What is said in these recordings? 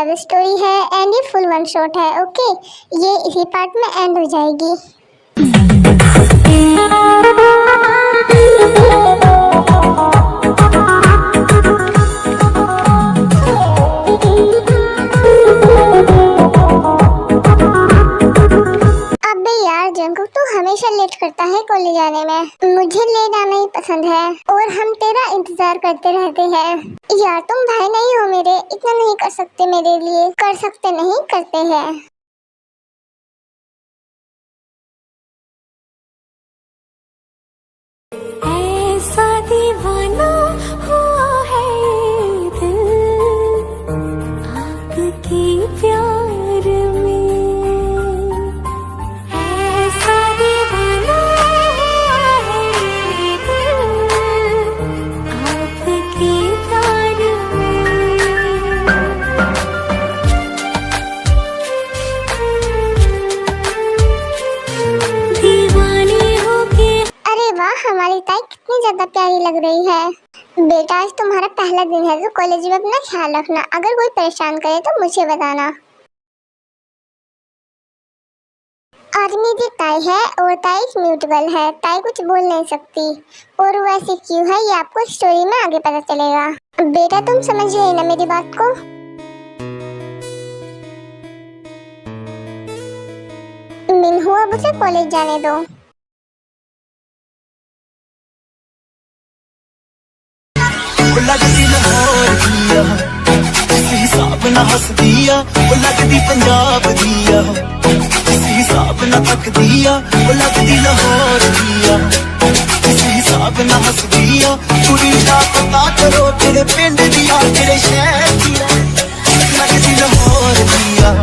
Love story है and ये full one shot है। ओके, ये इसी पार्ट में एंड हो जाएगी। जंकुक तो हमेशा लेट करता है कॉलेज आने में। मुझे लेट आना ही पसंद है और हम तेरा इंतजार करते रहते हैं। यार तुम भाई नहीं हो मेरे, इतना नहीं कर सकते मेरे लिए। कर सकते नहीं, करते हैं। ऐसा दीवाना हुआ है दिल आपकी प्यार में, ऐसा दीवाना हुआ है दिल आपकी प्यार में। दीवानी होके अरे वाह, हमारी ताई कितनी ज्यादा प्यारी लग रही है। बेटा आज तुम्हारा पहला दिन है तो कॉलेज में अपना ख्याल रखना। अगर कोई परेशान करे तो मुझे बताना। आदमी जी ताई है और ताई म्यूटेबल है। ताई कुछ बोल नहीं सकती और वो ऐसी क्यों है ये आपको स्टोरी में आगे पता चलेगा। बेटा तुम समझ गए ना मेरी बात को। मिन्हू अब उसे कॉलेज जाने दो। लगदी लाहौर दिया किसी हिसाब ना हस दिया, वो लगदी पंजाब दिया किसी हिसाब ना तक दिया, वो लगदी लाहौर दिया किसी हिसाब ना हस दिया। कुड़ी दा पता करो तेरे पिंड दिया तेरे शहर दिया, लगदी लाहौर दिया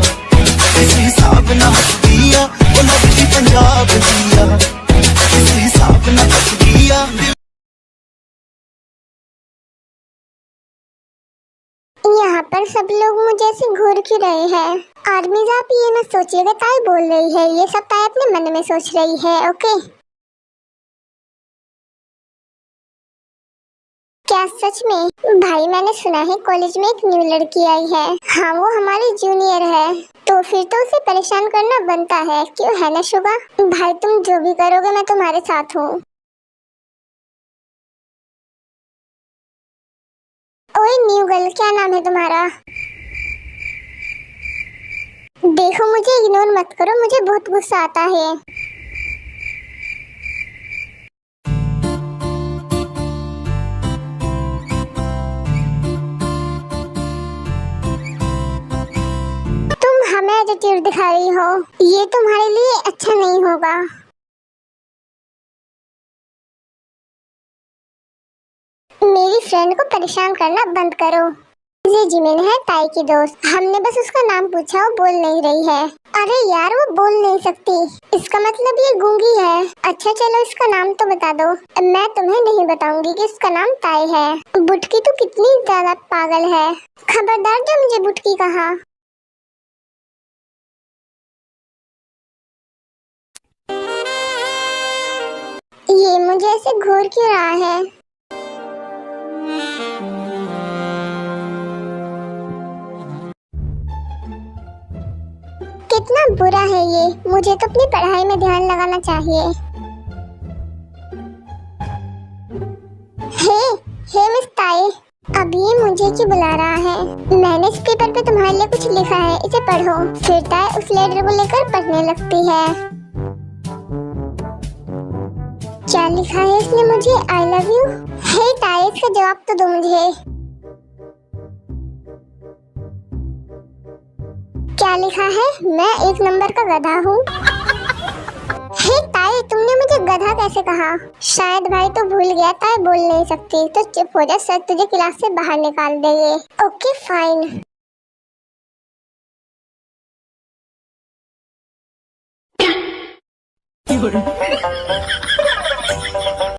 किसी हिसाब ना हस दिया, वो लगदी पंजाब दिया किसी हिसाब ना तक दिया। यहाँ पर सब लोग मुझे ऐसे घूर क्यों रहे हैं। आर्मी आप ये मत सोचिएगा ताई बोल रही है, ये सब ताई अपने मन में सोच रही है। ओके, क्या सच में? भाई मैंने सुना है कॉलेज में एक न्यू लड़की आई है। हाँ वो हमारी जूनियर है, तो फिर तो उसे परेशान करना बनता है, क्यों है ना शुगा? भाई तुम जो भी करोगे मैं तुम्हारे साथ हूँ। ओए न्यू गर्ल, क्या नाम है तुम्हारा? देखो मुझे इग्नोर मत करो, मुझे बहुत गुस्सा आता है। तुम हमें एटीट्यूड दिखा रही हो, ये तुम्हारे लिए अच्छा नहीं होगा। मेरी फ्रेंड को परेशान करना बंद करो। ये जिमिन है ताई की दोस्त, हमने बस उसका नाम पूछा, वो बोल नहीं रही है। अरे यार वो बोल नहीं सकती, इसका मतलब ये गूंगी है। अच्छा चलो इसका नाम तो बता दो। मैं तुम्हें नहीं बताऊंगी कि इसका नाम ताई है। बुटकी तो कितनी ज्यादा पागल है, खबरदार जो मुझे बुटकी कहा। ये मुझे ऐसे घूर क्यों रहा है? कितना बुरा है ये, मुझे तो अपनी पढ़ाई में ध्यान लगाना चाहिए। हे मिस ताई, अब ये मुझे क्यों बुला रहा है? मैंने इस पेपर पे तुम्हारे लिए कुछ लिखा है, इसे पढ़ो। फिर ताई उस लेटर को लेकर पढ़ने लगती है। क्या लिखा है इसने मुझे? I love you. हे ताई इसका जवाब तो दो मुझे। क्या लिखा है? मैं एक नंबर का गधा हूँ। हे ताई तुमने मुझे गधा कैसे कहा? शायद भाई तो भूल गया, ताई बोल नहीं सकती, तो चुप हो जा, सर तुझे क्लास से बाहर निकाल देंगे। Okay fine.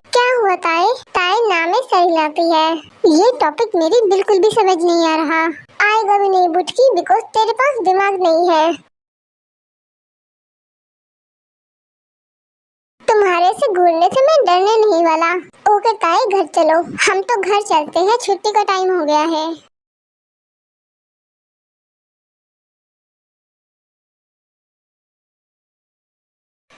क्या हुआ ताई? ताई नाम सही लाती है। ये टॉपिक मेरी बिल्कुल भी समझ नहीं आ रहा। आएगा भी नहीं बुटकी, बिकॉज तेरे पास दिमाग नहीं है। तुम्हारे से घूरने से मैं डरने नहीं वाला। ओके ताई घर चलो, हम तो घर चलते हैं, छुट्टी का टाइम हो गया है।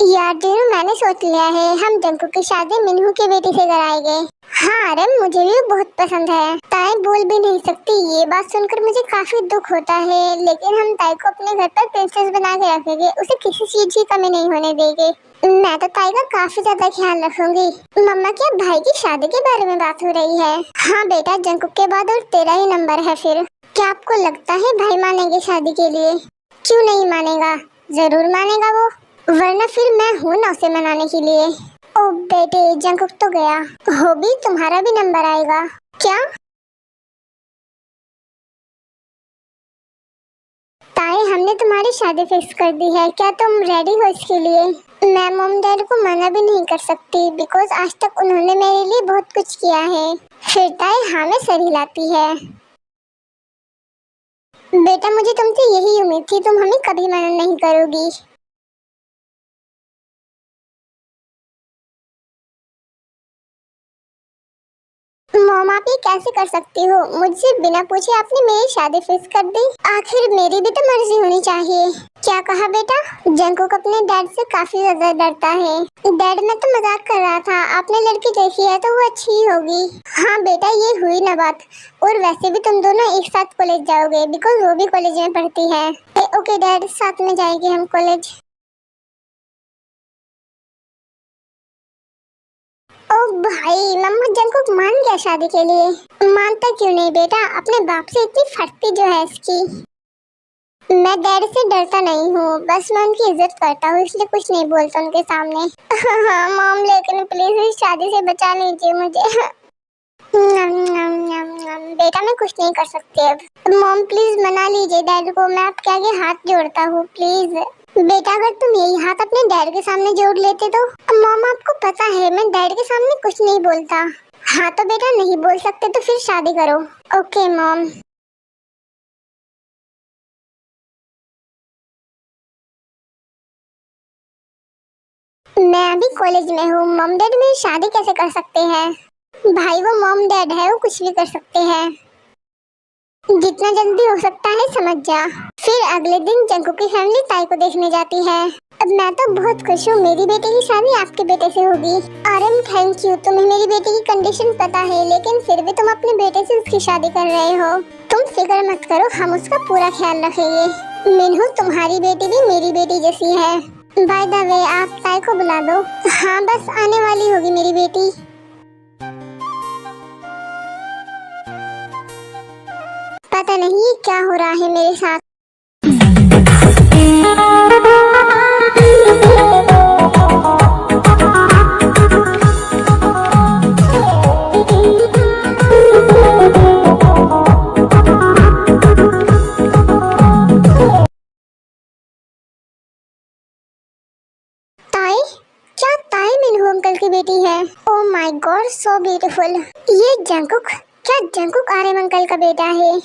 यार डीनू, मैंने सोच लिया है हम जंकुक की शादी मिनहू की बेटी से कराएंगे। हाँ अरे मुझे भी बहुत पसंद है। ताई बोल भी नहीं सकती। ये बात सुनकर मुझे काफी दुख होता है, लेकिन हम ताई को अपने घर पर प्रिंसेस बना के रखेंगे। उसे किसी चीज की कमी नहीं होने देंगे। मैं तो ताई का काफी ज्यादा ख्याल रखूंगी। मम्मा क्या भाई की शादी के बारे में बात हो रही है? हाँ बेटा, जंकुक के बाद और तेरा ही नंबर है। फिर क्या आपको लगता है भाई मानेंगे शादी के लिए? क्यों नहीं मानेगा, जरूर मानेगा वो, वरना फिर मैं हूँ ना उसे मनाने के लिए। ओ बेटे, जंकुक तो गया, होगी तुम्हारा भी नंबर आएगा। क्या? ताई हमने तुम्हारी शादी फिक्स कर दी है, क्या तुम रेडी हो इसके लिए? मैं मॉम डैड को मना भी नहीं कर सकती, बिकॉज आज तक उन्होंने मेरे लिए बहुत कुछ किया है। फिर ताई हाँ में सर हिलाती है। बेटा मुझे तुमसे यही उम्मीद थी, तुम हमें कभी मना नहीं करोगी। मॉम आप ये कैसे कर सकती हो? मुझसे बिना पूछे आपने मेरी शादी फिक्स कर दी। आखिर मेरी भी तो मर्जी होनी चाहिए। क्या कहा बेटा? जंकुक अपने डैड से काफी ज्यादा डरता है। डैड मैं तो मजाक कर रहा था, आपने लड़की देखी है तो वो अच्छी ही होगी। हाँ बेटा ये हुई ना बात। और वैसे भी तुम दोनों एक साथ कॉलेज जाओगे, बिकॉज वो भी कॉलेज में पढ़ती है। ओके डैड, साथ में जाएंगे हम कॉलेज। ओ भाई, मम्मा जंकुक मान गया शादी के लिए। मानता क्यों नहीं बेटा, अपने बाप से इतनी फटती जो है इसकी। मैं डैड से डरता नहीं हूँ, बस मैं उनकी इज्जत करता हूँ, इसलिए कुछ नहीं बोलता उनके सामने। हाँ मॉम, लेकिन प्लीज इस शादी से बचा लीजिए मुझे। बेटा मैं कुछ नहीं कर सकती अब। मॉम प्लीज मना लीजिए डैड को, मैं आपके आगे हाथ जोड़ता हूँ प्लीज। बेटा अगर तुम यही हाथ अपने डैड के सामने जोड़ लेते तो। मॉम आपको पता है मैं डैड के सामने कुछ नहीं बोलता। हाँ तो बेटा नहीं बोल सकते तो फिर शादी करो। Okay mom. मैं अभी कॉलेज में हूँ, मॉम डैड मेरी शादी कैसे कर सकते हैं? भाई वो मॉम डैड है, वो कुछ भी कर सकते हैं। जितना जल्दी हो सकता है समझ जा। फिर अगले दिन जंकुक की फैमिली ताई को देखने जाती है। अब मैं तो बहुत खुश हूँ, मेरी बेटे की शादी आपके बेटे से होगी। आरएम थैंक यू, तुम्हें मेरी बेटी की कंडीशन पता है, लेकिन फिर भी तुम अपने बेटे से उसकी शादी कर रहे हो। तुम फिक्र मत करो, हम उसका पूरा ख्याल रखेंगे। मिनहू तुम्हारी बेटी भी मेरी बेटी जैसी है। बाय द वे आप ताई को बुला दो। हाँ बस आने वाली होगी मेरी बेटी। पता नहीं क्या हो रहा है मेरे साथ। ताई? क्या ताई मिनहू अंकल की बेटी है? Oh my God, so beautiful. ये जंकुक, क्या जंकुक आर्यन अंकल का बेटा है?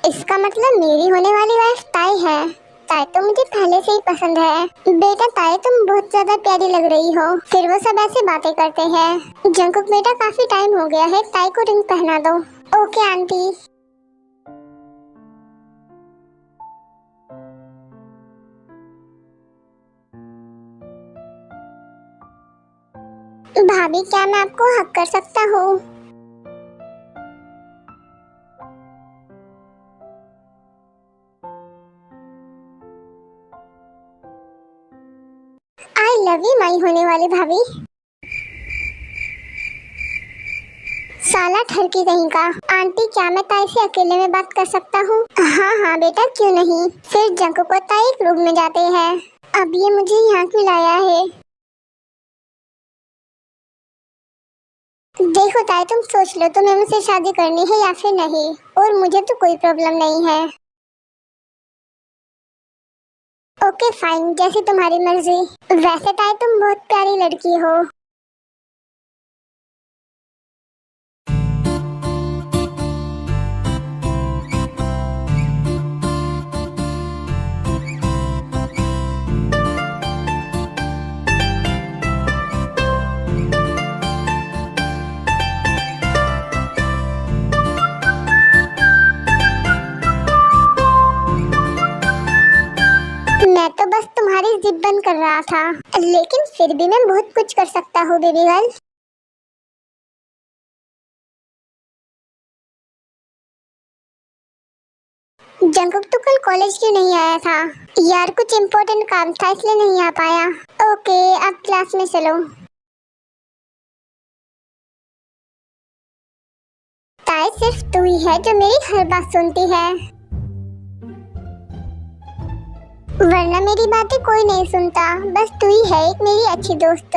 इसका मतलब मेरी होने वाली वाइफ ताई है। ताई तो मुझे पहले से ही पसंद है। बेटा ताई तुम बहुत ज्यादा प्यारी लग रही हो। फिर वो सब ऐसे बातें करते हैं। जंकुक बेटा काफी टाइम हो गया है, ताई को रिंग पहना दो। Okay aunty. भाभी क्या मैं आपको हक कर सकता हूँ? आई लव यू माई होने वाली भाभी। साला ठरकी कहीं का। आंटी क्या मैं ताई से अकेले में बात कर सकता हूँ? हाँ हाँ बेटा क्यों नहीं। फिर जंकुक और ताई एक रूम में जाते हैं। अब ये मुझे यहाँ क्यों लाया है? देखो ताई तुम सोच लो तुम्हें मुझसे शादी करनी है या फिर नहीं, और मुझे तो कोई प्रॉब्लम नहीं है। ओके फाइन, जैसे तुम्हारी मर्जी। वैसे ताई तुम बहुत प्यारी लड़की हो। जिप बंद कर रहा था, लेकिन फिर भी मैं बहुत कुछ कर सकता हूँ बेबी गर्ल। जंकुक तो कल कॉलेज क्यों नहीं आया था? यार कुछ इम्पोर्टेंट काम था इसलिए नहीं आ पाया। ओके अब क्लास में चलो। ताई सिर्फ तू ही है जो मेरी हर बात सुनती है, वरना मेरी बातें कोई नहीं सुनता। बस तू ही है एक मेरी अच्छी दोस्त।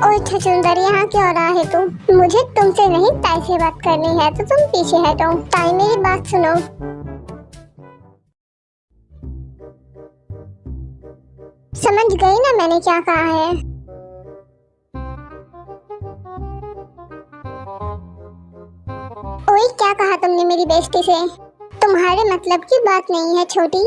ओए छछुंदर यहाँ क्यों आ रहा है तू? मुझे तुमसे नहीं ताई से बात करनी है तो तुम पीछे हटो। ताई मेरी बात सुनो। समझ गई ना मैंने क्या कहा है? ओए क्या कहा तुमने मेरी बेइज्जती से? तुम्हारे मतलब की बात नहीं है छोटी।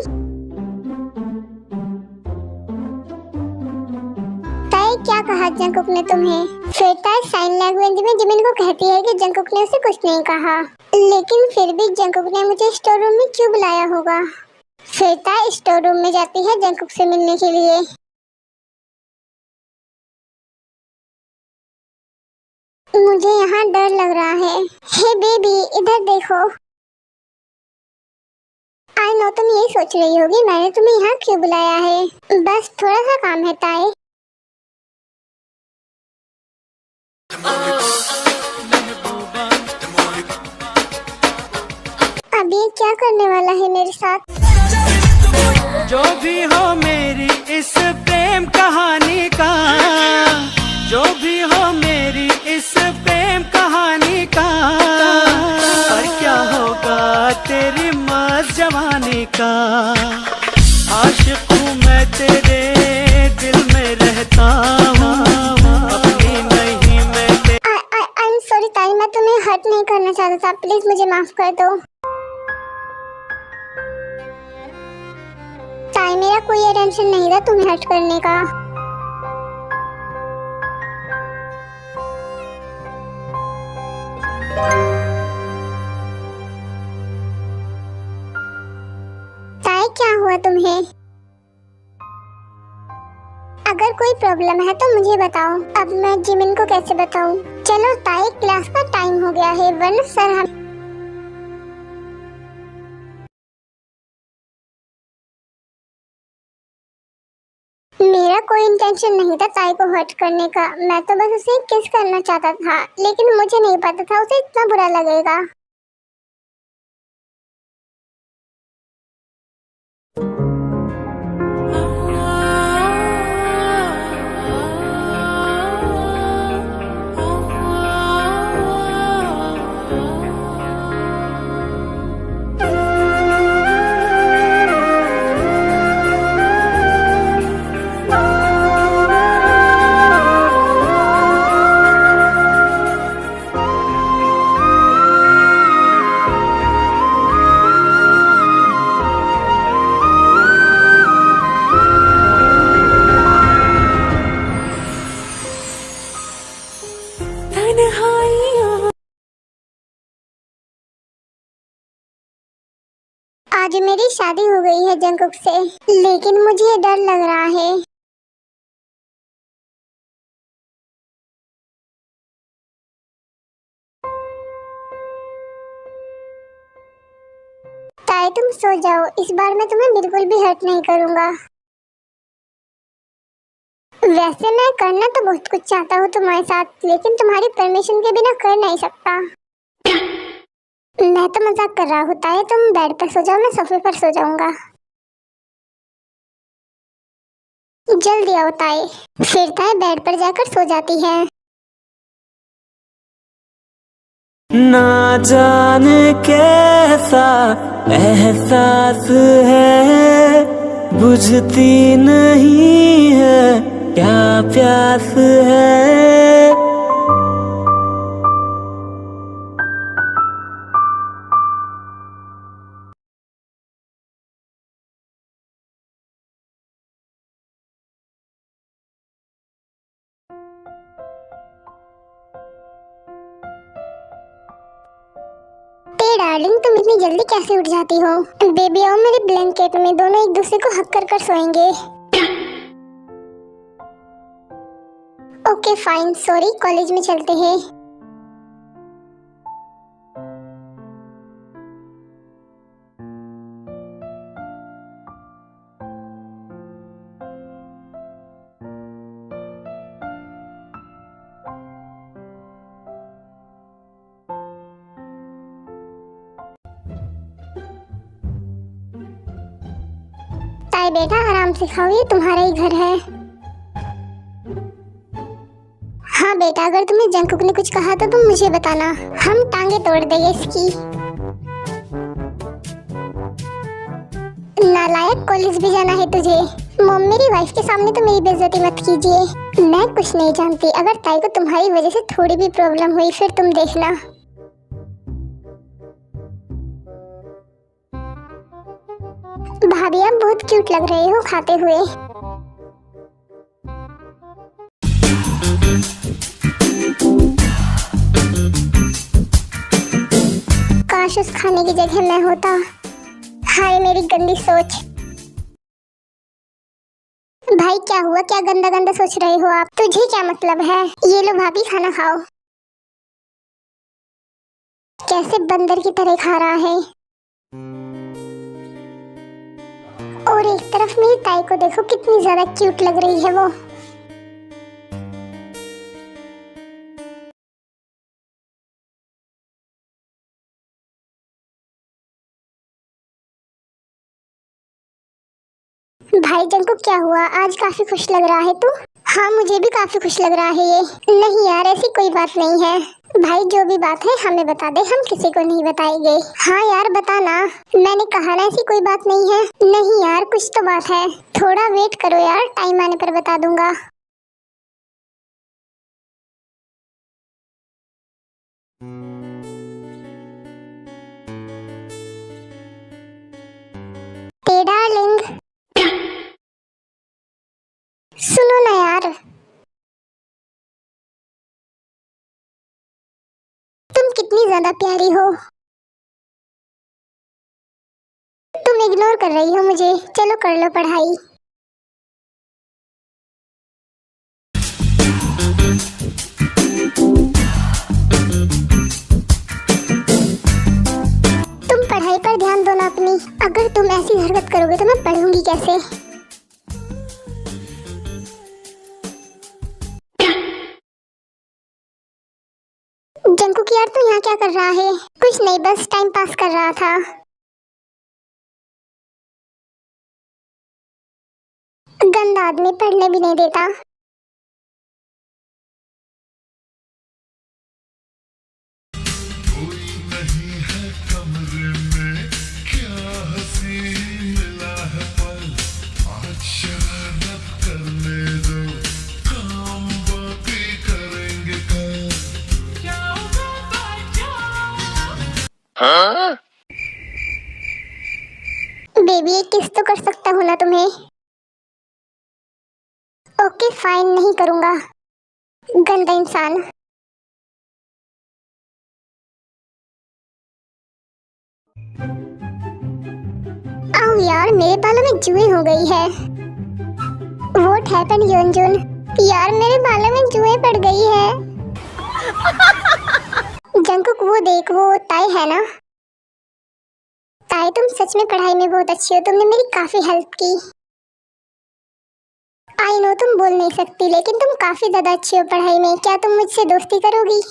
ताई क्या कहा जंकुक ने तुम्हें? फिर ताई साइन लैंग्वेज में जिमिन को कहती है कि जंकुक ने उसे कुछ नहीं कहा, लेकिन फिर भी जंकुक ने मुझे स्टोर रूम में क्यों बुलाया होगा? फिर ताई स्टोर रूम में जाती है जंकुक से मिलने के लिए। मुझे यहाँ डर लग रहा है। हे बेबी इधर देखो। आई नो तुम यही सोच रही होगी मैंने तुम्हें यहाँ क्यों बुलाया है। बस थोड़ा सा काम है ताई। अब ये क्या करने वाला है मेरे साथ? जो भी हो मेरी इस प्रेम कहानी का, जो भी हो मेरी इस प्रेम कहानी का, और क्या होगा तेरी मस्त जवानी का। आशिक हूँ मैं तेरे दिल में रहता हूँ, अपनी नहीं मैं आई एम सॉरी ताई, मैं तुम्हें हर्ट नहीं करना चाहता था, प्लीज मुझे माफ कर दो। ताई मेरा कोई इंटेंशन नहीं था तुम्हें हर्ट करने का। ताई क्या हुआ तुम्हें? अगर कोई प्रॉब्लम है तो मुझे बताओ, अब मैं जिमिन को कैसे बताऊं? चलो ताई क्लास का टाइम हो गया है वरना सर हम। मेरा कोई इंटेंशन नहीं था ताई को हर्ट करने का, मैं तो बस उसे किस करना चाहता था, लेकिन मुझे नहीं पता था उसे इतना बुरा लगेगा। तन्हाइयों आज मेरी शादी हो गई है जंकुक से, लेकिन मुझे डर लग रहा है। ताई तुम सो जाओ, इस बार मैं तुम्हें बिल्कुल भी हर्ट नहीं करूंगा। वैसे मैं करना तो बहुत कुछ चाहता हूँ तुम्हारे साथ, लेकिन तुम्हारी परमिशन के बिना कर नहीं सकता। मैं तो मजाक कर रहा हूँ ताई, तुम बेड पर सो जाओ, मैं सोफे पर सो जाऊंगा। जल्दी आओ ताई। फिर ताई बेड पर जाकर सो जाती है। ना जाने कैसा एहसास है, बुझती नहीं है क्या प्यास है। डार्लिंग तुम इतनी जल्दी कैसे उठ जाती हो? बेबी आओ मेरे ब्लैंकेट में, दोनों एक दूसरे को हक कर कर सोएंगे। ओके फाइन, सॉरी, कॉलेज में चलते हैं। ताई बेटा आराम से खाओ, ये तुम्हारा ही घर है। हाँ बेटा, अगर तुम्हें जंकुक ने कुछ कहा तो तुम मुझे बताना, हम टांगे तोड़ देंगे इसकी। नालायक, कॉलेज भी जाना है तुझे? मॉम, मेरी वाइफ के सामने तो मेरी बेइज्जती मत कीजिए। मैं कुछ नहीं जानती, अगर ताई को तुम्हारी वजह से थोड़ी भी प्रॉब्लम हुई फिर तुम देखना। भाभी आप बहुत क्यूट लग रहे हो खाते हुए। काश उस खाने की जगह मैं होता। हाय मेरी गंदी सोच। भाई क्या हुआ, क्या गंदा गंदा सोच रहे हो आप? तुझे क्या मतलब है? ये लो भाभी खाना खाओ। कैसे बंदर की तरह खा रहा है। और एक तरफ मेरी ताई को देखो, कितनी ज्यादा क्यूट लग रही है वो। भाई जंकुक क्या हुआ, आज काफी खुश लग रहा है तू। हाँ मुझे भी काफी खुश लग रहा है ये। नहीं यार ऐसी कोई बात नहीं है। भाई जो भी बात है हमें बता दे, हम किसी को नहीं बताएंगे। हाँ यार बताना, मैंने कहा ना ऐसी कोई बात नहीं है। नहीं यार कुछ तो बात है, थोड़ा वेट करो यार, टाइम आने पर बता दूंगा। डार्लिंग सुनो ना यार, तुम कितनी ज्यादा प्यारी हो। तुम इग्नोर कर रही हो मुझे, चलो कर लो पढ़ाई। तुम पढ़ाई पर ध्यान दो ना अपनी, अगर तुम ऐसी हरकत करोगे तो मैं पढ़ूंगी कैसे। जंकुक यार तू यहाँ क्या कर रहा है? कुछ नहीं, बस टाइम पास कर रहा था। गंदा आदमी, पढ़ने भी नहीं देता। बेबी एक किस तो कर सकता हूँ ना तुम्हें। ओके फाइन, नहीं करूँगा। गंदा इंसान। आओ यार मेरे बालों में जुएं हो गई है। What happened Yeonjun? यार मेरे बालों में जुएं पड़ गई है। जंकुक वो देख, वो ताई है ना। ताई तुम सच में पढ़ाई में बहुत अच्छी हो, तुमने मेरी काफी हेल्प की। आई नो तुम बोल नहीं सकती, लेकिन तुम काफी ज्यादा अच्छी हो पढ़ाई में। क्या तुम मुझसे दोस्ती करोगी?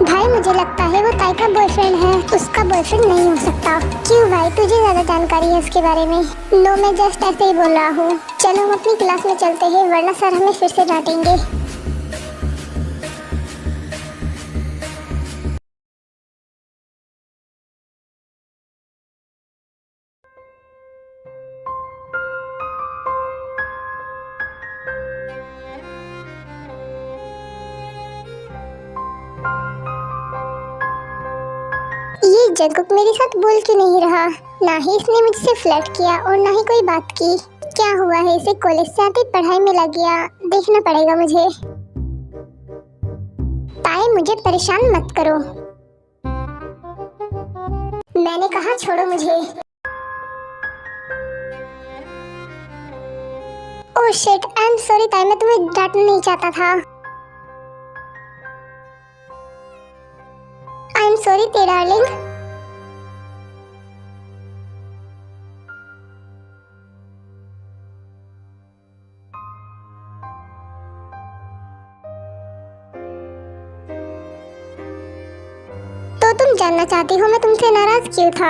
भाई मुझे लगता है वो ताई का बॉयफ्रेंड है। उसका बॉयफ्रेंड नहीं हो सकता। क्यों भाई, तुझे ज्यादा जानकारी है उसके बारे में? नो मैं जस्ट ऐसे ही बोल रहा हूँ। चलो हम अपनी क्लास में चलते हैं, वरना सर हमें फिर से डांटेंगे। ये जंकुक मेरे साथ बोल क्यों नहीं रहा? ना ही इसने मुझसे फ्लर्ट किया और ना ही कोई बात की। क्या हुआ है इसे? कॉलेज से आते पढ़ाई में लग गया, देखना पड़ेगा मुझे। ताई मुझे परेशान मत करो, मैंने कहा छोड़ो मुझे। Oh shit, I am sorry ताई, मैं तुम्हें डांटना नहीं चाहता था। आई एम सॉरी ते डार्लिंग। तो तुम जानना चाहती हो मैं तुमसे नाराज क्यों था?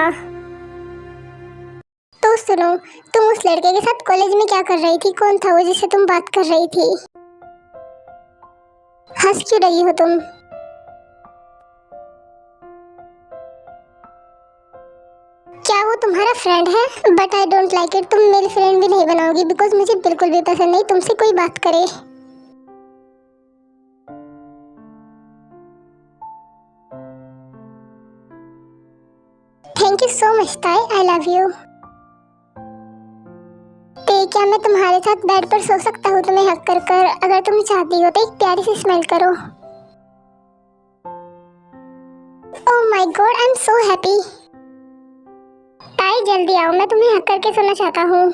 तो सुनो, तुम उस लड़के के साथ कॉलेज में क्या कर रही थी? कौन था वो जिससे तुम बात कर रही थी? हंस क्यों रही हो तुम? क्या वो तुम्हारा फ्रेंड है? But I don't like it. तुम मेरी फ्रेंड भी नहीं बनाओगी बिकॉज मुझे बिल्कुल भी पसंद नहीं तुमसे कोई बात करे। थैंक यू सो मच ताई, आई लव यू। क्या मैं तुम्हारे साथ बेड पर सो सकता हूँ तुम्हें हक कर कर? अगर तुम चाहती हो तो एक प्यारी सी स्माइल करो। Oh my God, I am so happy. ताई जल्दी आओ, मैं तुम्हें हक करके सोना चाहता हूँ।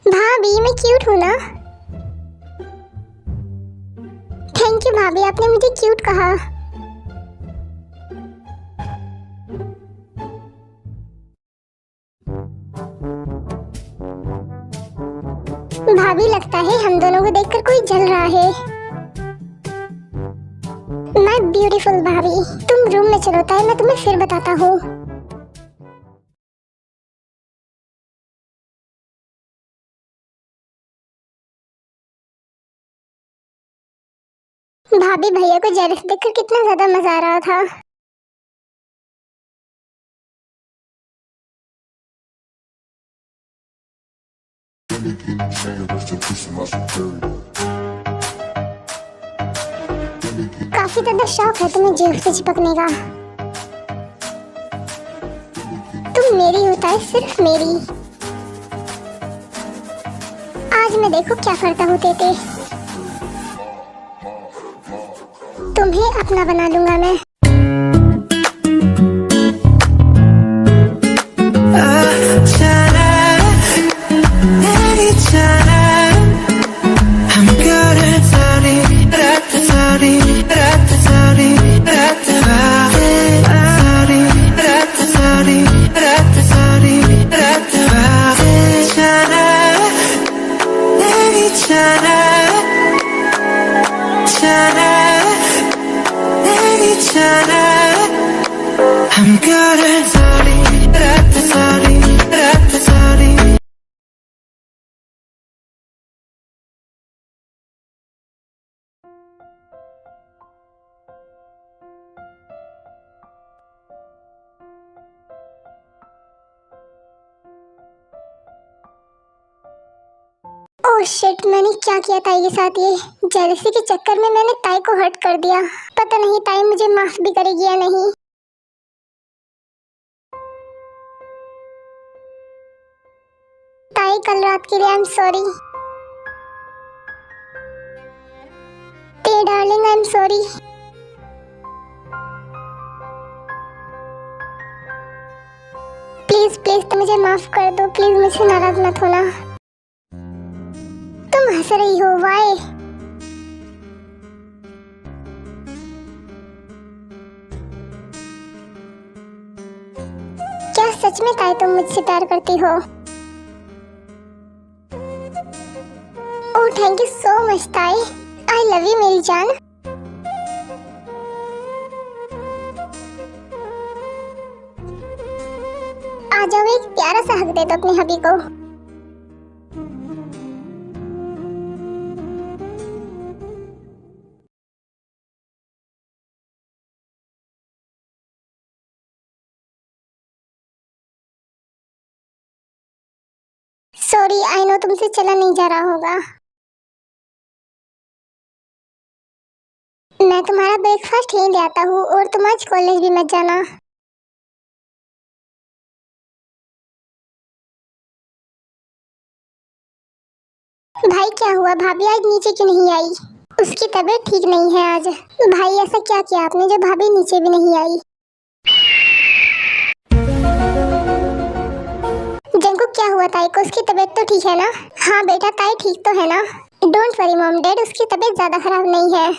भाभी मैं क्यूट हूँ ना? थैंक यू भाभी, आपने मुझे क्यूट कहा। भाभी लगता है हम दोनों को देखकर कोई जल रहा है। माय ब्यूटीफुल भाभी, तुम रूम में चलो ताई, मैं तुम्हें फिर बताता हूँ। भाभी भैया को जेलस देखकर कितना ज्यादा मजा आ रहा था। काफी ज्यादा शौक है तुम्हें जेब से चिपकने का। तुम मेरी होता है, सिर्फ मेरी। आज मैं देखो क्या करता हूँ तेते। तुम्हें अपना बना लूंगा मैं। I'm good at sorry, sorry. Oh shit, मैंने क्या किया ताई के साथ? ये जेलसी के चक्कर में मैंने ताई को हर्ट कर दिया। पता नहीं ताई मुझे माफ भी करेगी या नहीं। ताई कल रात के लिए आई एम सॉरी। ते darling I am sorry. Please please तुम मुझे माफ कर दो, प्लीज मुझे नाराज मत होना। तुम हंस रही हो, वाई? क्या सच में ताई तुम मुझसे प्यार करती हो? Oh thank you so much ताई, आई लव यू मेरी जान। आ जाओ, एक प्यारा सा हक दे दो अपनी हबी को। आई नो तुमसे चला नहीं जा रहा होगा। मैं तुम्हारा ब्रेकफास्ट यहीं ले आता हूँ और तुम आज कॉलेज भी मत जाना। भाई क्या हुआ, भाभी आज नीचे क्यों नहीं आई? उसकी तबीयत ठीक नहीं है आज। भाई ऐसा क्या किया आपने जो भाभी नीचे भी नहीं आई? जंकुक क्या हुआ ताई को, उसकी तबीयत तो ठीक है ना? हाँ बेटा ताई ठीक तो है ना? डोंट वरी मॉम डैड, उसकी तबीयत ज्यादा खराब नहीं है।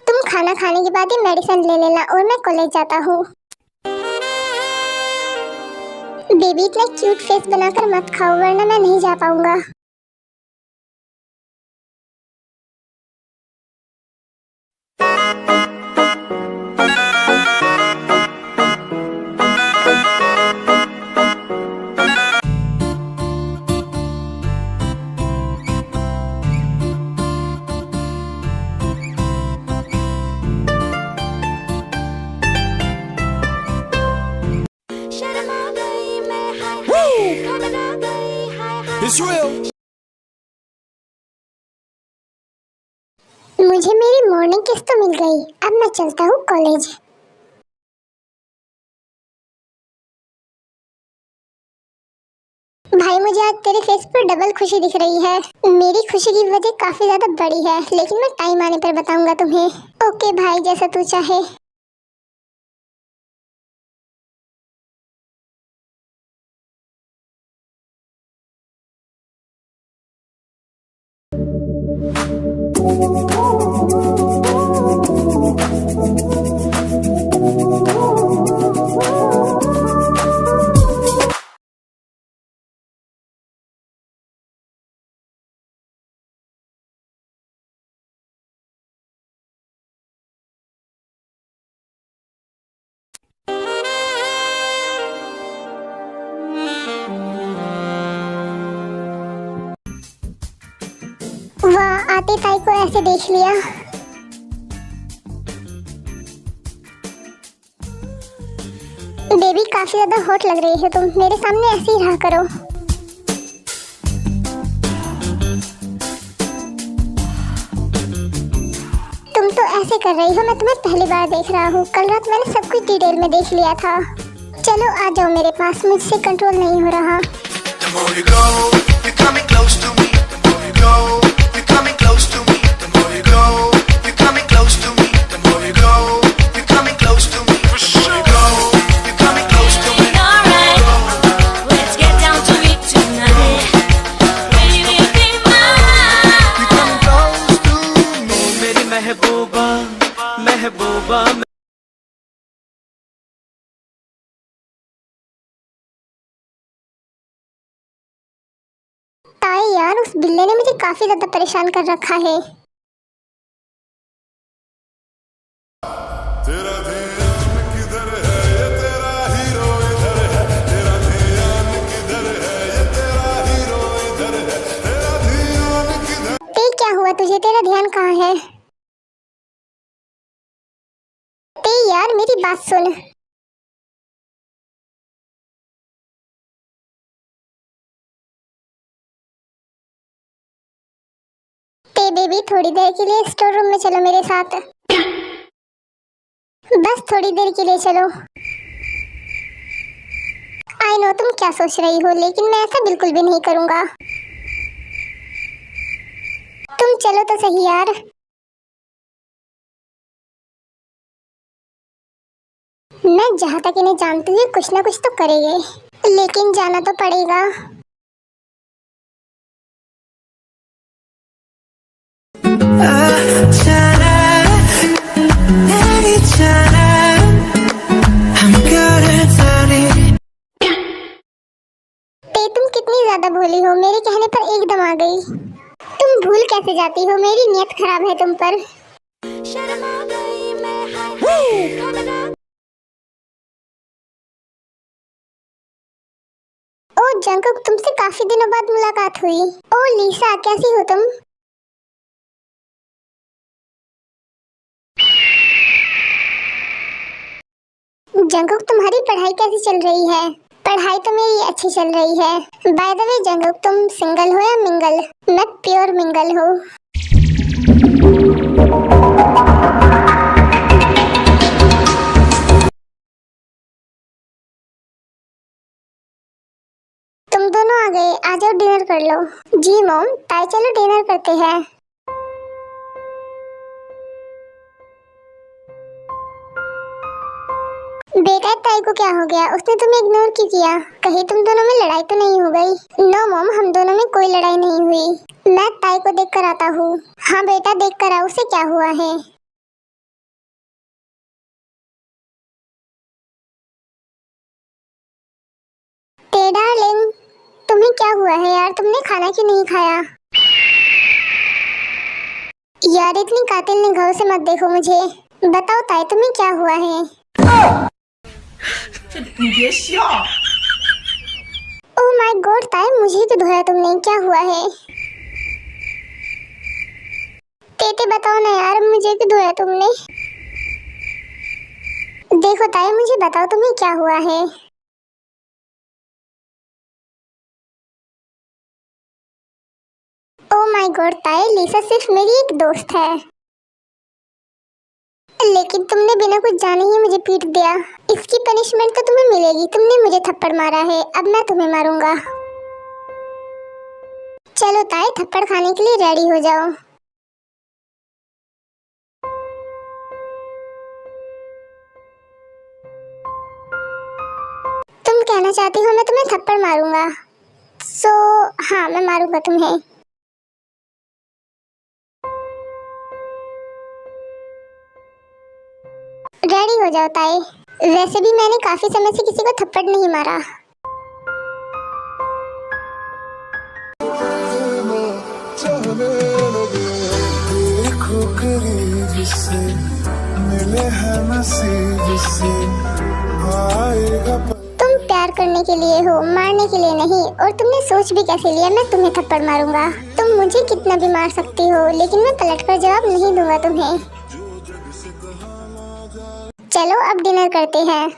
तुम खाना खाने के बाद ही मेडिसिन ले लेना और मैं कॉलेज जाता हूँ। बेबी इतना क्यूट फेस बनाकर मत खाओ वरना मैं नहीं जा पाऊंगा। शर्मा गई मैं, हाय हाय घबरा गई, हाय हाय। It's real. मुझे मेरी मॉर्निंग किस तो मिल गई। अब मैं चलता हूँ कॉलेज। भाई मुझे आज तेरे फेस पर डबल खुशी दिख रही है। मेरी खुशी की वजह काफी ज्यादा बड़ी है लेकिन मैं टाइम आने पर बताऊंगा तुम्हें। ओके भाई जैसा तू चाहे। वाह आते ताई को ऐसे देख लिया। बेबी काफी ज्यादा हॉट लग रही है तुम, मेरे सामने ऐसे ही रहा करो। तुम तो ऐसे कर रही हो, मैं तुम्हें पहली बार देख रहा हूँ। कल रात मैंने सब कुछ डिटेल में देख लिया था। चलो आ जाओ मेरे पास, मुझसे कंट्रोल नहीं हो रहा। The more you go, you're coming close to me. The more you go, you're coming close to me. The more you go, you're coming close to me. The more you go, you're coming close to me. For sure. The more you go, you're coming close to me. Alright, let's get down to it tonight. Baby, be mine. You're coming close to me. मेरी महबूबा महबूबा। ताई यार उस बिल्ले ने मुझे काफी ज्यादा परेशान कर रखा है। तेरा ध्यान किधर है ये तेरा हीरो इधर है, तेरा ध्यान किधर है ये तेरा हीरो इधर है, तेरा ध्यान किधर। ते क्या हुआ तुझे, तेरा ध्यान कहाँ है? ते यार मेरी बात सुन। ते बेबी थोड़ी देर के लिए स्टोर रूम में चलो मेरे साथ। बस थोड़ी देर के लिए चलो। आई नो तुम क्या सोच रही हो लेकिन मैं ऐसा बिल्कुल भी नहीं करूंगा। तुम चलो तो सही यार। मैं जहाँ तक इन्हें जानती हूँ कुछ ना कुछ तो करेंगे, लेकिन जाना तो पड़ेगा। ते तुम कितनी ज्यादा भोली हो, मेरे कहने पर एकदम आ गई। तुम भूल कैसे जाती हो, मेरी नियत खराब है तुम पर। शर्मा गई मैं, हाय हाय घबरा। ओ जंकुक तुमसे काफी दिनों बाद मुलाकात हुई। ओ लीसा कैसी हो तुम? जंकुक तुम्हारी पढ़ाई कैसी चल रही है? पढ़ाई तो मेरी अच्छी चल रही है। बाय द वे जंगकुक, तुम सिंगल हो या मिंगल? मैं प्योर मिंगल हूँ। तुम दोनों आ गए, आ जाओ डिनर कर लो। जी मॉम, ताई चलो डिनर करते हैं। बेटा ताई को क्या हो गया? उसने तुम्हें इग्नोर क्यों किया? कहीं तुम दोनों में लड़ाई तो नहीं हो गई? नो मॉम, हम दोनों में कोई लड़ाई नहीं हुई। मैं ताई को देख कर आता हूँ। हाँ बेटा, देख कर आओ, उसे क्या हुआ है। ते डार्लिंग, तुम्हें क्या हुआ है यार? तुमने खाना क्यों नहीं खाया? यार इतनी कातिल निगाहों से मत देखो मुझे। बताओ ताई, तुम्हें क्या हुआ है? ओह माय गॉड ताई, मुझे क्यों धोया तुमने? क्या हुआ है? तेते बताओ ना यार, मुझे क्यों धोया तुमने? देखो ताई, मुझे बताओ तुम्हें क्या हुआ है? ओह माय गॉड ताई, लिसा सिर्फ मेरी एक दोस्त है। लेकिन तुमने बिना कुछ जाने ही मुझे पीट दिया। इसकी पनिशमेंट तो तुम्हें मिलेगी। तुमने मुझे थप्पड़ मारा है, अब मैं तुम्हें मारूंगा। चलो ताई, थप्पड़ खाने के लिए रेडी हो जाओ। तुम कहना चाहती हो मैं तुम्हें थप्पड़ मारूंगा? हाँ, मैं मारूंगा तुम्हें। रेडी हो जाओ ताई। वैसे भी मैंने काफी समय से किसी को थप्पड़ नहीं मारा। देखो करीब से मिले हैं नसीब से आएगा। तुम प्यार करने के लिए हो, मारने के लिए नहीं। और तुमने सोच भी कैसे लिया मैं तुम्हें थप्पड़ मारूंगा? तुम मुझे कितना भी मार सकती हो, लेकिन मैं पलटकर जवाब नहीं दूंगा तुम्हें। चलो अब डिनर करते हैं।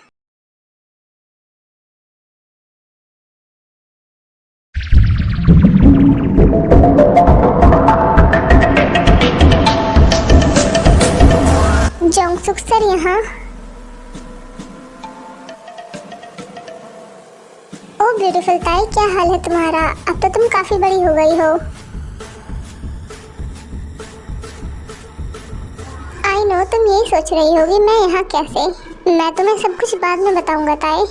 जंगसुक सर यहाँ। ओ ब्यूटीफुल ताई, क्या हाल है तुम्हारा? अब तो तुम काफी बड़ी हो गई हो। आई नो, तुम यही सोच रही होगी मैं यहाँ कैसे। मैं तुम्हें सब कुछ बाद में बताऊंगा ताई।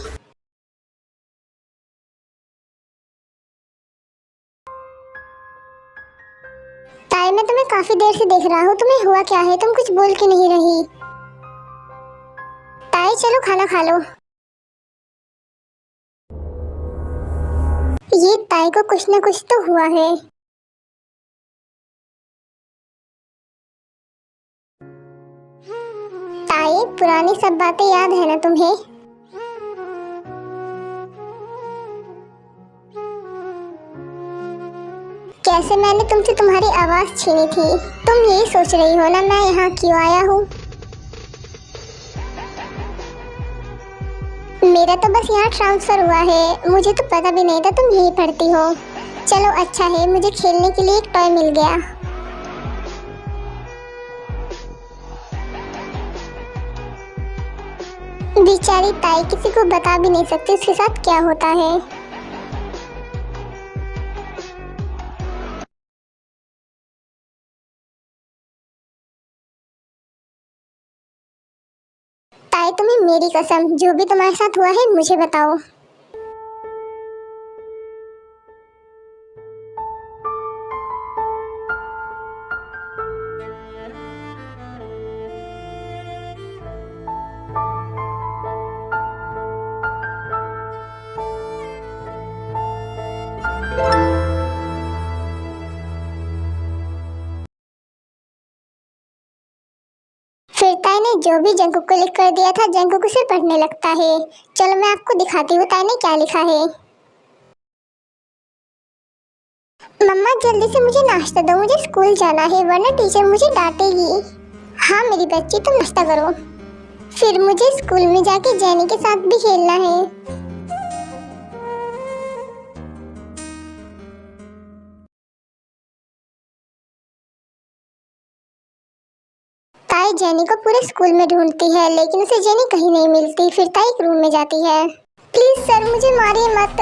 ताई मैं तुम्हें काफी देर से देख रहा हूँ, तुम्हें हुआ क्या है? तुम कुछ बोल क्यों नहीं रही? ताई चलो खाना खा लो। ये ताई को कुछ न कुछ तो हुआ है। ताई, पुरानी सब बातें याद है ना तुम्हें? कैसे मैंने तुमसे तुम्हारी आवाज छीनी थी। तुम यही सोच रही हो ना मैं यहाँ क्यों आया हूँ? मेरा तो बस यहाँ ट्रांसफर हुआ है, मुझे तो पता भी नहीं था तुम यहीं पढ़ती हो। चलो अच्छा है, मुझे खेलने के लिए एक टॉय मिल गया। बेचारी ताई किसी को बता भी नहीं सकती उसके साथ क्या होता है। ताई तुम्हें मेरी कसम, जो भी तुम्हारे साथ हुआ है मुझे बताओ। फिर ताई ने जो भी जंगकुक को लिख कर दिया था, जंगकुक उसे पढ़ने लगता है। चलो मैं आपको दिखाती हूँ ताई ने क्या लिखा है। मम्मा जल्दी से मुझे नाश्ता दो, मुझे स्कूल जाना है वरना टीचर मुझे डांटेगी। हाँ मेरी बच्ची, तुम नाश्ता करो। फिर मुझे स्कूल में जाके जेनी के साथ भी खेलना है। ताई जेनी को पूरे स्कूल में ढूंढती है लेकिन उसे जेनी कहीं नहीं मिलती। फिर ताई एक रूम में जाती है। प्लीज सर मुझे मारिए मत,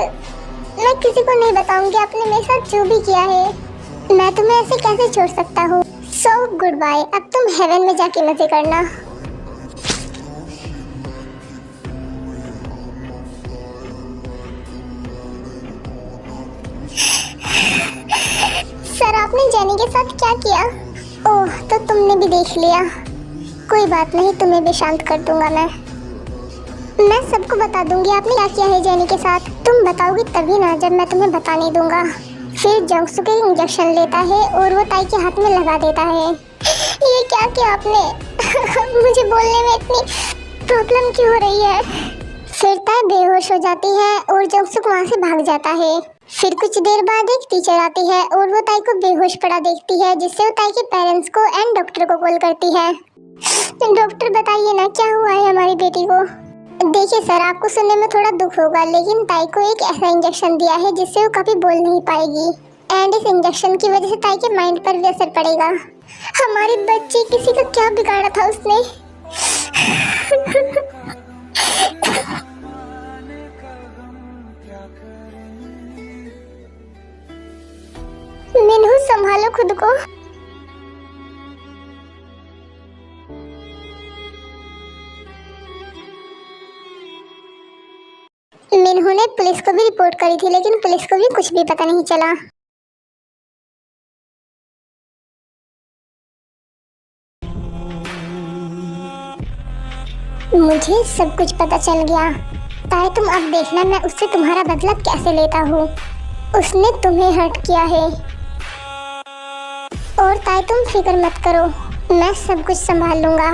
मैं किसी को नहीं बताऊंगी आपने मेरे साथ जो भी किया है। मैं तुम्हें ऐसे कैसे छोड़ सकता हूँ। सो गुड बाय, अब तुम हेवन में जाके मजे करना। सर आपने जेनी के साथ क्या किया? ओह तो तुमने भी देख लिया। कोई बात नहीं, तुम्हें भी शांत कर दूंगा मैं सबको बता दूंगी आपने क्या किया है जेनी के साथ। तुम बताओगी तभी ना जब मैं तुम्हें बता नहीं दूंगा। फिर जंगसुक एक इंजेक्शन लेता है और वो ताई के हाथ में लगा देता है। ये क्या किया आपने? मुझे बोलने में इतनी प्रॉब्लम क्यों हो रही है? फिर ताई बेहोश हो जाती है और जंगसुक वहाँ से भाग जाता है। फिर कुछ देर बाद एक टीचर आती है और वो ताई को बेहोश पड़ा देखती है, जिससे वो ताई के पेरेंट्स को एंड डॉक्टर को कॉल करती है। डॉक्टर बताइए ना क्या हुआ है हमारी बेटी को। देखिए सर आपको सुनने में थोड़ा दुख होगा लेकिन ताई को एक ऐसा इंजेक्शन दिया है जिससे वो कभी बोल नहीं पाएगी एंड इस इंजेक्शन की वजह से ताई के माइंड पर भी असर पड़ेगा। हमारी बच्ची किसी का क्या बिगाड़ा था उसने? मिन्हू संभालो खुद को। मिन्हू ने पुलिस को भी रिपोर्ट करी थी लेकिन पुलिस को भी कुछ भी पता नहीं चला। मुझे सब कुछ पता चल गया। ताई तुम अब देखना मैं उससे तुम्हारा बदला कैसे लेता हूँ। उसने तुम्हें हर्ट किया है। और ताई तुम फिक्र मत करो, मैं सब कुछ संभाल लूंगा।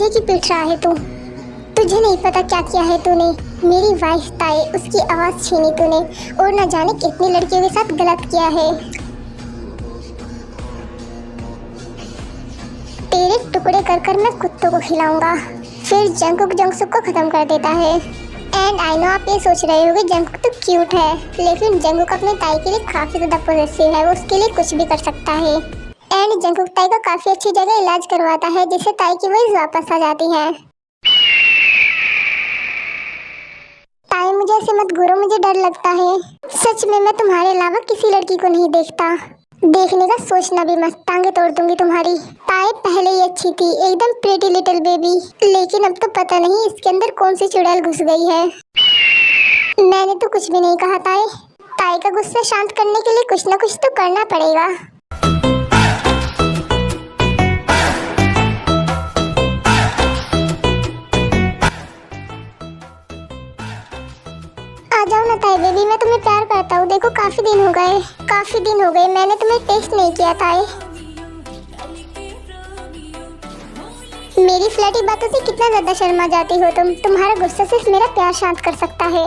की पीट रहा है तू। तुझे नहीं पता क्या किया है तूने। मेरी वाइफ ताई उसकी आवाज छीनी तूने और न जाने कितनी लड़कियों के साथ गलत किया है। तेरे टुकड़े कर कर मैं कुत्तों को खिलाऊंगा। फिर जंगकुक जंगसुक को खत्म कर देता है। एंड आई नो आप ये सोच रहे होगे जंगकुक तो क्यूट है लेकिन जंगकुक अपने ताई के लिए काफी ज्यादा पॉजेसिव है। वो उसके लिए कुछ भी कर सकता है। एंड जंगकुक ताई का काफी अच्छी जगह इलाज करवाता है जिससे ताई की वॉइस वापस आ जाती है। ताई मुझे ऐसे मत घूरो, मुझे डर लगता है। सच में मैं तुम्हारे अलावा किसी लड़की को नहीं देखता। देखने का सोचना भी मत, टांगे तोड़ दूंगी तुम्हारी। ताई पहले ही अच्छी थी, एकदम प्रीटी लिटिल बेबी, लेकिन अब तो पता नहीं इसके अंदर कौन सी चुड़ैल घुस गई है। मैंने तो कुछ भी नहीं कहा ताई। ताई का गुस्सा शांत करने के लिए कुछ ना कुछ तो करना पड़ेगा। आ जाओ ना ताई बेबी, मैं तुम्हें प्यार करता हूँ। देखो काफी दिन हो गए मैंने तुम्हें टेस्ट नहीं किया ताई। मेरी फ्लैटी बातों से कितना ज्यादा शर्मा जाती हो तुम। तुम्हारा गुस्सा सिर्फ मेरा प्यार शांत कर सकता है।